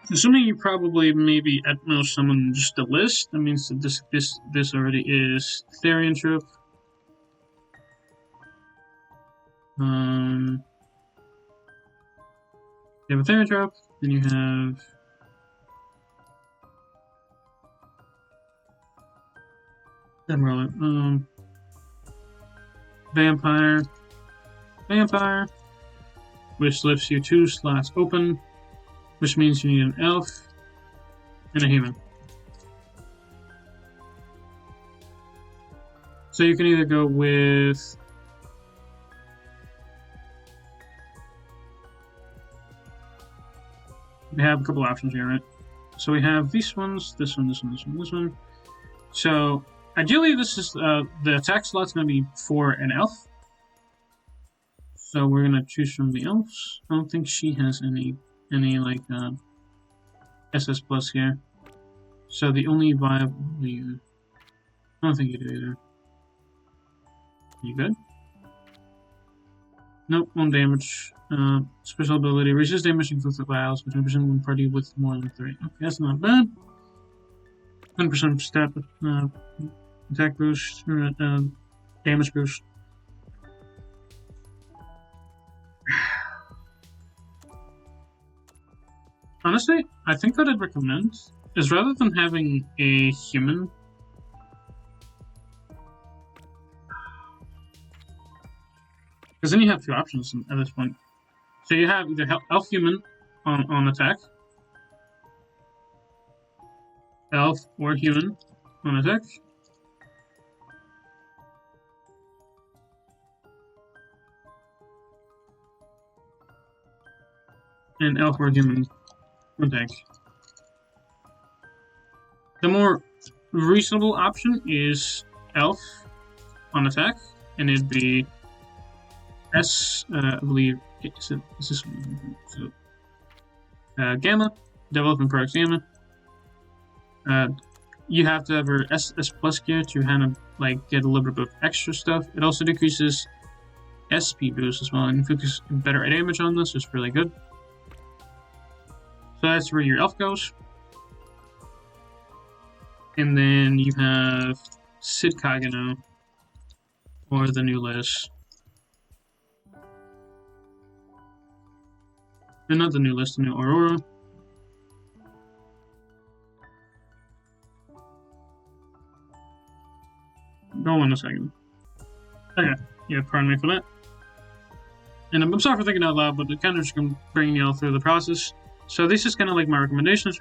Assuming you probably maybe at most summon just a list, that means that this already is Therian Troop. You have a Therian Troop, then you have Vampire, which lifts you 2 slots open, which means you need an elf and a human. So you can either go with we have a couple options here, right? So we have these ones, this one, this one, this one, this one. So ideally, this is the attack slot's going to be for an elf. So we're going to choose from the elves. I don't think she has any like SS plus here. So the only viable, I don't think you do either. You good? Nope, 1 damage. Special ability, resist damage inflicted by allies with 10% when party with more than 3. Okay, that's not bad. 100% stat attack boost, damage boost. Honestly, I think what I'd recommend is rather than having a human, because then you have 2 options at this point. So you have either elf human on attack, elf or human on attack, and elf or human on attack. The more reasonable option is elf on attack, and it'd be I believe, is this one? So, Gamma, development products Gamma. You have to have her SS plus gear to kind of like get a little bit of extra stuff. It also decreases SP boost as well, and focuses better damage on this, which is really good. So that's where your elf goes. And then you have Sid Kagano, or the new list. And not the new list, the new Aurora. Go on a second. Okay, yeah, pardon me for that. And I'm sorry for thinking out loud, but it kind of just can bring me all through the process. So this is kind of like my recommendations.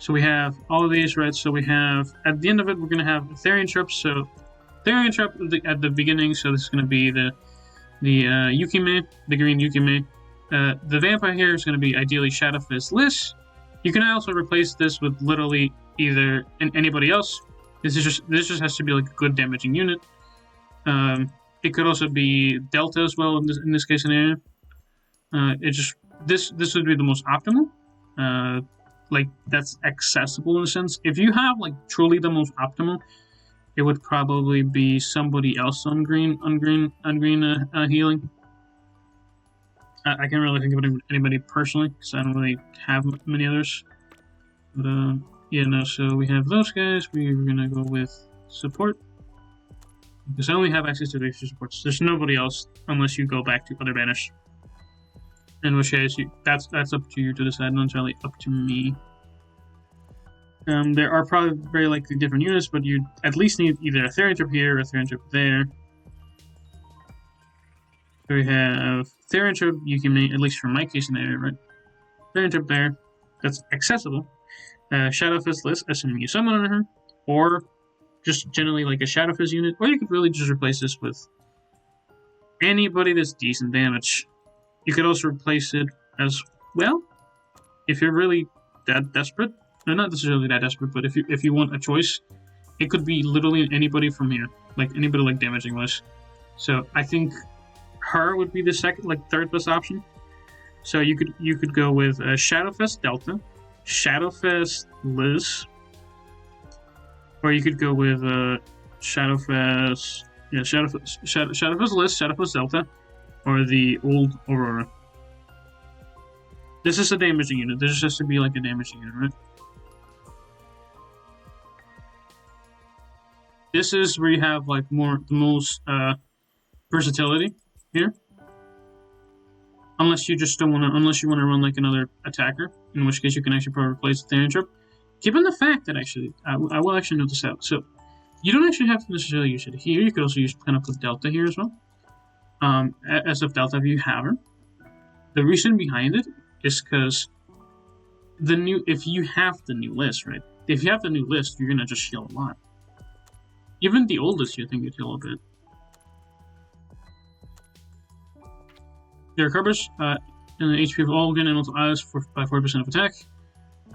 We have all of these, right? So we have, at the end of it, we're going to have Therian Troop. So Therian Troop at the beginning, so this is going to be the Yukime, the green Yukime. The vampire here is going to be ideally Shadowfist Liz. You can also replace this with literally either anybody else. This just has to be like a good damaging unit. It could also be Delta as well in this case scenario. This would be the most optimal. Like that's accessible in a sense. If you have like truly the most optimal, it would probably be somebody else on green healing. I can't really think of anybody personally because I don't really have many others. But yeah, no. So we have those guys. We're gonna go with support because I only have access to the extra supports. There's nobody else unless you go back to other banners. In which case, that's up to you to decide. Not entirely up to me. There are probably very likely different units, but you at least need either a Therian Troop here or a Therian Troop there. So we have Therian Troop, Yukime, at least for my case scenario, right? Therian Troop there, that's accessible. Shadowfist Liz, SMU summon on her, or just generally like a Shadowfist unit, or you could really just replace this with anybody that's decent damage. You could also replace it as well if you're really that desperate. No, not necessarily that desperate, but if you want a choice, it could be literally anybody from here, like anybody like damaging wise. So I think her would be the third best option. So you could go with Shadowfest Delta, Shadowfest Liz, or you could go with Shadowfest Shadowfest Liz, Shadowfest Delta, or the old Aurora. This is a damaging unit. This just has to be like a damaging unit, right? This is where you have like the most versatility here. Unless you just don't want to, unless you want to run like another attacker, in which case you can actually probably replace the Therian Trip. Given the fact that actually, I will actually note this out. So you don't actually have to necessarily use it here. You could also use kind of put Delta here as well. As of Delta, if you have her. The reason behind it is because if you have the new list, right? If you have the new list, you're gonna just heal a lot. Even the oldest, you think you'd heal a bit. Your recovers in the HP of all gun and multiple allies by 40% of attack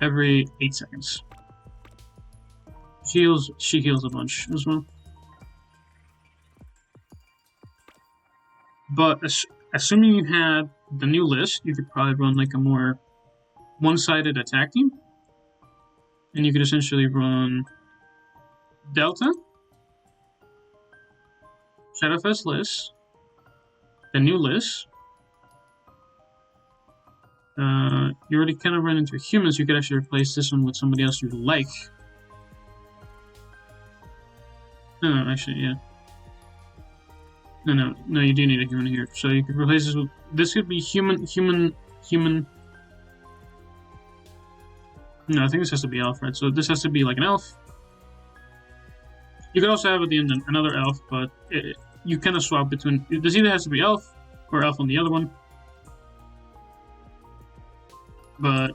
every 8 seconds. She heals a bunch as well. But assuming you had the new list, you could probably run like a more one-sided attack team. And you could essentially run Delta, Shadowfest list, the new list. You already kind of run into humans. You could actually replace this one with somebody else you like. No, actually, yeah. No, you do need a human here. So you could replace this with... This could be human... No, I think this has to be elf, right? So this has to be like an elf. You could also have at the end another elf, but you kind of swap between... This either has to be elf or elf on the other one. But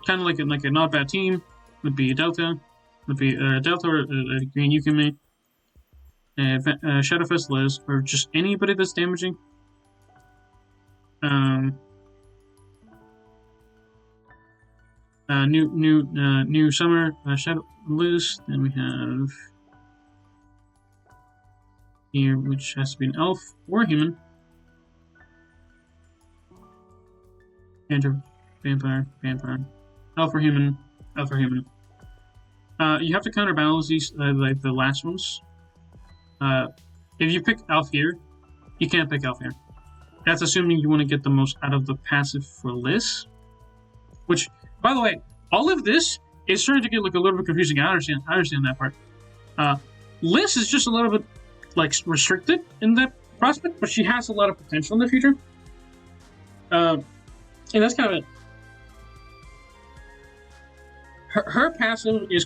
kind of like a not bad team would be Delta. Would be Delta or Green Yukime. Shadowfest Liz, or just anybody that's damaging. New Summer, Shadow Liz. Then we have here, which has to be an elf or a human. Andrew, vampire, elf or human, elf or human. You have to counterbalance these, like the last ones. If you pick elf here, you can't pick elf here. That's assuming you want to get the most out of the passive for Liz. Which, by the way, all of this is starting to get like a little bit confusing. I understand that part. Liz is just a little bit like restricted in that prospect, but she has a lot of potential in the future. And that's kind of it. Her passive is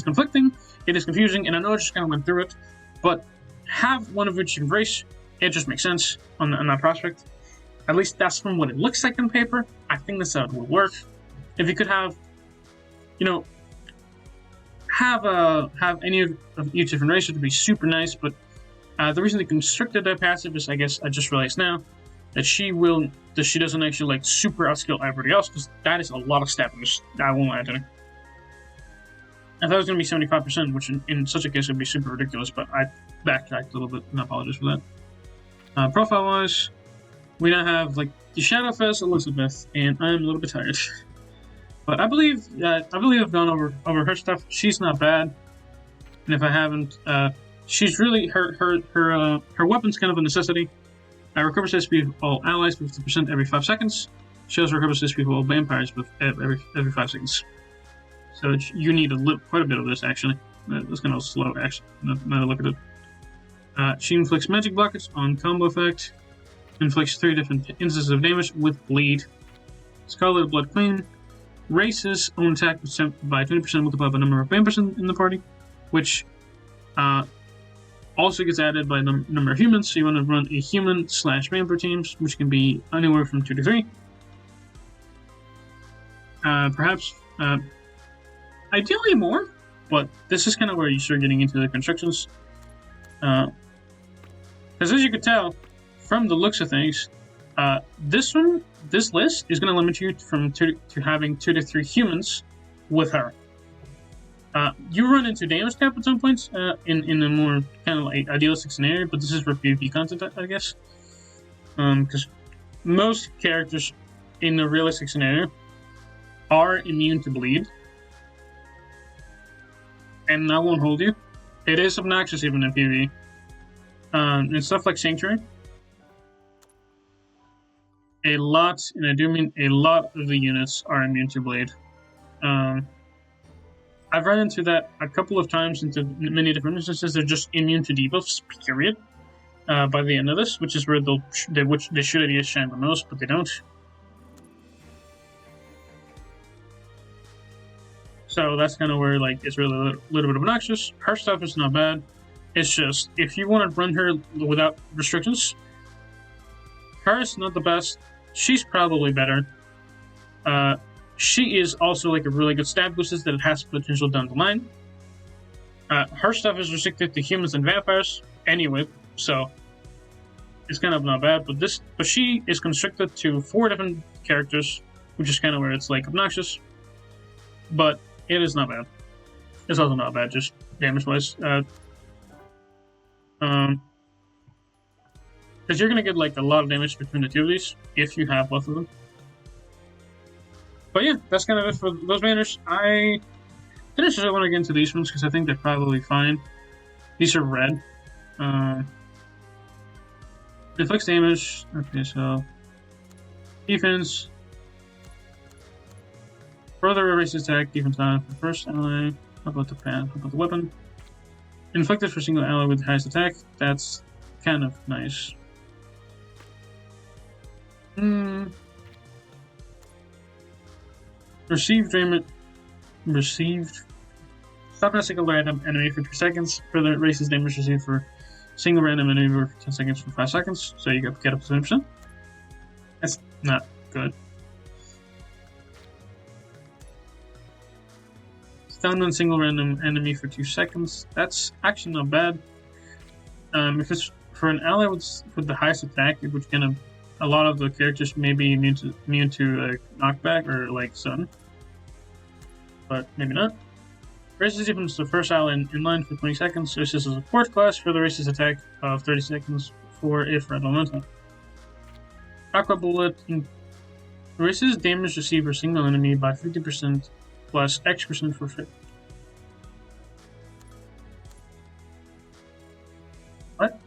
conflicting. It is confusing, and I know I just kind of went through it, but have one of which you embrace. It just makes sense on that prospect. At least that's from what it looks like on paper. I think that's how it will work. If you could have, have any of each different races would be super nice. But the reason they constricted that passive is, I guess I just realized now that she doesn't actually like super outskill everybody else, because that is a lot of stabbing. I won't lie to you. I thought it was going to be 75%, which in such a case would be super ridiculous, but I backtracked a little bit, and I apologize for that. Profile-wise, we now have like the Shadowfest Elizabeth, and I'm a little bit tired. But I believe I've gone over her stuff. She's not bad, and if I haven't, she's really her weapon's kind of a necessity. Recovers HP of all allies 50% every 5 seconds. She also recovers HP of all vampires with every 5 seconds. So you need quite a bit of this, actually. That's kind of slow, actually, now that I look at it. She inflicts magic blockage on combo effect. Inflicts 3 different instances of damage with bleed. Scarlet Blood Queen. Raises own attack by 20% multiplied by the number of vampires in the party. Which also gets added by the number of humans. So you want to run a human/vampire teams, which can be anywhere from 2 to 3. Perhaps... ideally more, but this is kind of where you start getting into the constructions. Because as you could tell from the looks of things, this list is going to limit you to having 2 to 3 humans with her. You run into damage cap at some points in a more kind of like idealistic scenario, but this is for PvP content, I guess. Because most characters in a realistic scenario are immune to bleed. And I won't hold you. It is obnoxious even in PvE. And stuff like Sanctuary. A lot, and I do mean a lot of the units are immune to bleed. I've run into that a couple of times into many different instances. They're just immune to debuffs, period. By the end of this, which is where they should have shine the most, but they don't. So that's kind of where like it's really a little bit obnoxious. Her stuff is not bad. It's just if you want to run her without restrictions, her is not the best. She's probably better. She is also like a really good stat boost that it has potential down the line. Her stuff is restricted to humans and vampires anyway, so it's kind of not bad. But she is constricted to 4 different characters, which is kind of where it's like obnoxious. But it is not bad. It's also not bad, just damage-wise. Because you're gonna get like a lot of damage between the two of these if you have both of them. But yeah, that's kind of it for those banners. I didn't necessarily want to get into these ones because I think they're probably fine. These are red. Inflicts damage. Okay, so defense. Further erases attack, defense down for the first ally. How about the path? How about the weapon? Inflicted for single ally with the highest attack. That's kind of nice. Received. Stop a single random enemy for 2 seconds. Further erases damage received for single random enemy for 10 seconds for 5 seconds. So you get up to 20%. That's not good. Stun on single random enemy for 2 seconds. That's actually not bad. If it's for an ally with the highest attack, which kind of a lot of the characters may be immune to knockback or like stun, but maybe not. Raises defense to the first ally in line for 20 seconds. This is a support class for the raises attack of 30 seconds for if red momentum. Aqua Bullet raises damage received for single enemy by 50% plus X% for fit. What?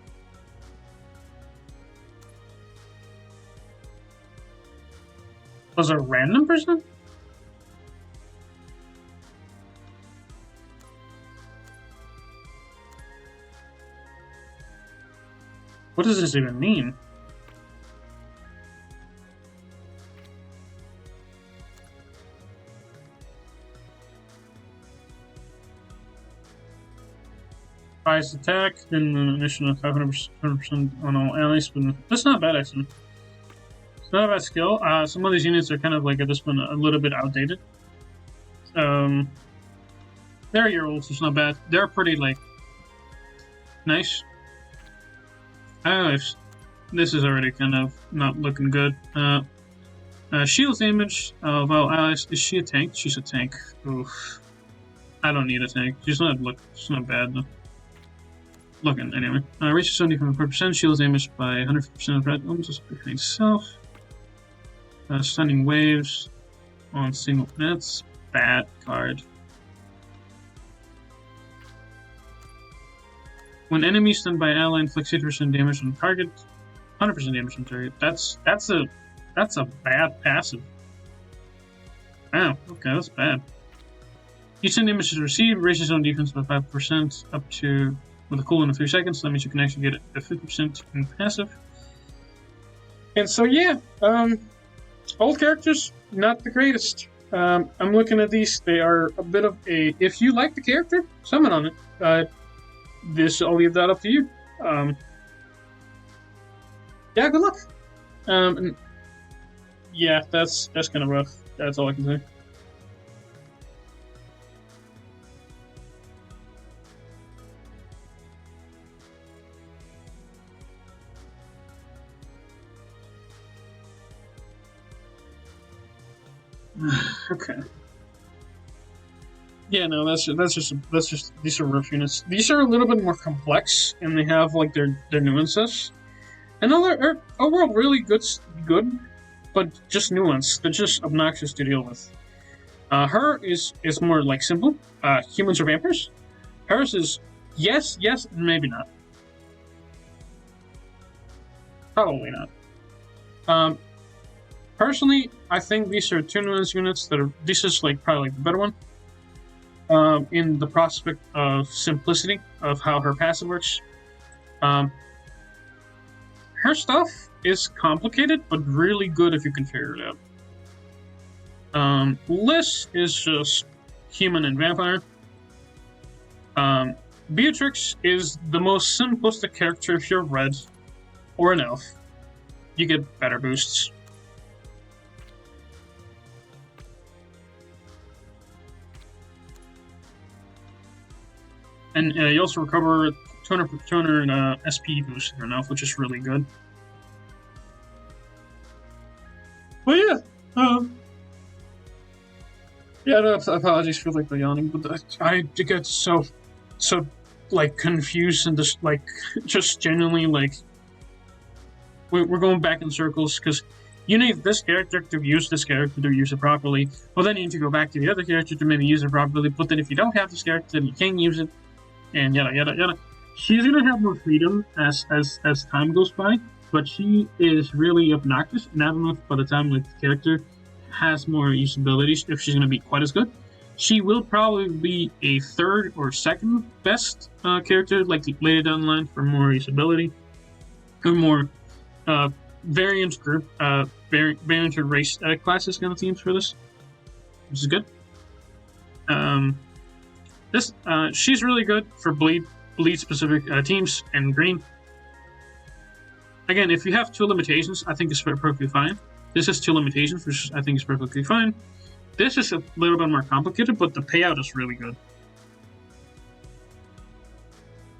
Was it a random person? What does this even mean? Highest attack, then an additional 500% on all allies. But that's not bad, actually. It's not a bad skill. Some of these units are kind of like at this point a little bit outdated. They're year-olds, it's not bad. They're pretty like nice. I don't know if this is already kind of not looking good. Shield damage of all allies. Is she a tank? She's a tank. Oof. I don't need a tank. She's not bad though. Looking anyway. Reaches 75% shield damage by 150% of red almost behind itself. Stunning waves on single. That's bad card. When enemies stunned by ally inflicts 60% damage on target, 100% damage on target. That's a bad passive. Wow, okay, that's bad. Each time damage is received, raises own defense by 5% up to with a cooldown of 3 seconds. So that means you can actually get a 50% in passive. And so yeah, old characters, not the greatest. I'm looking at these. They are a bit of a. If you like the character, summon on it. I'll leave that up to you. Yeah, good luck. Yeah, that's kind of rough. That's all I can say. Okay. Yeah, no, that's just these are rough units. These are a little bit more complex, and they have like their nuances. And are overall really good, but just nuanced. They're just obnoxious to deal with. Her is more like simple. Humans or vampires. Hers is yes, yes, and maybe not. Probably not. Personally, I think these are two nuanced units that are. This is like probably like the better one. In the prospect of simplicity of how her passive works. Um, her stuff is complicated, but really good if you can figure it out. Liz is just human and vampire. Beatrix is the most simplistic character if you're red or an elf. You get better boosts. And you also recover 200 SP boost in your elf, which is really good. But yeah, yeah, no, apologies for like the yawning, but I get so like confused and just like just genuinely like we're going back in circles because you need this character to use this character to use it properly. Well, then you need to go back to the other character to maybe use it properly. But then if you don't have this character, then you can't use it, and yada yada yada. She's gonna have more freedom as time goes by, but she is really obnoxious, and I don't know if by the time like the character has more usability, if she's gonna be quite as good. She will probably be a third or second best character, like later down the line for more usability or more variant group, variant race classes kind of themes for this, which is good. She's really good for bleed specific teams and green. Again, if you have two limitations, I think it's perfectly fine. This has two limitations, which I think is perfectly fine. This is a little bit more complicated, but the payout is really good.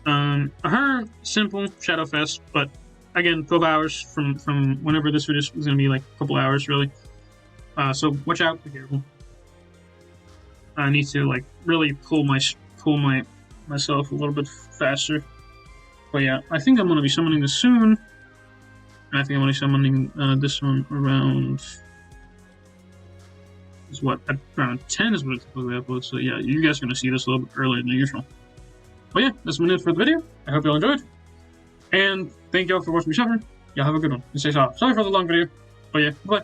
Her simple Shadowfest, but again, 12 hours from whenever this video is going to be, like a couple hours really. So watch out, be careful. I need to like really pull myself a little bit faster. But yeah, I think I'm going to be summoning this soon. I think I'm going to be summoning this one around. Is what around 10 is what it's typically upload. So yeah, you guys are going to see this a little bit earlier than usual. But yeah, that's been it for the video. I hope you all enjoyed. And thank y'all for watching me suffer. Y'all have a good one. And stay safe. Sorry for the long video. But yeah, bye.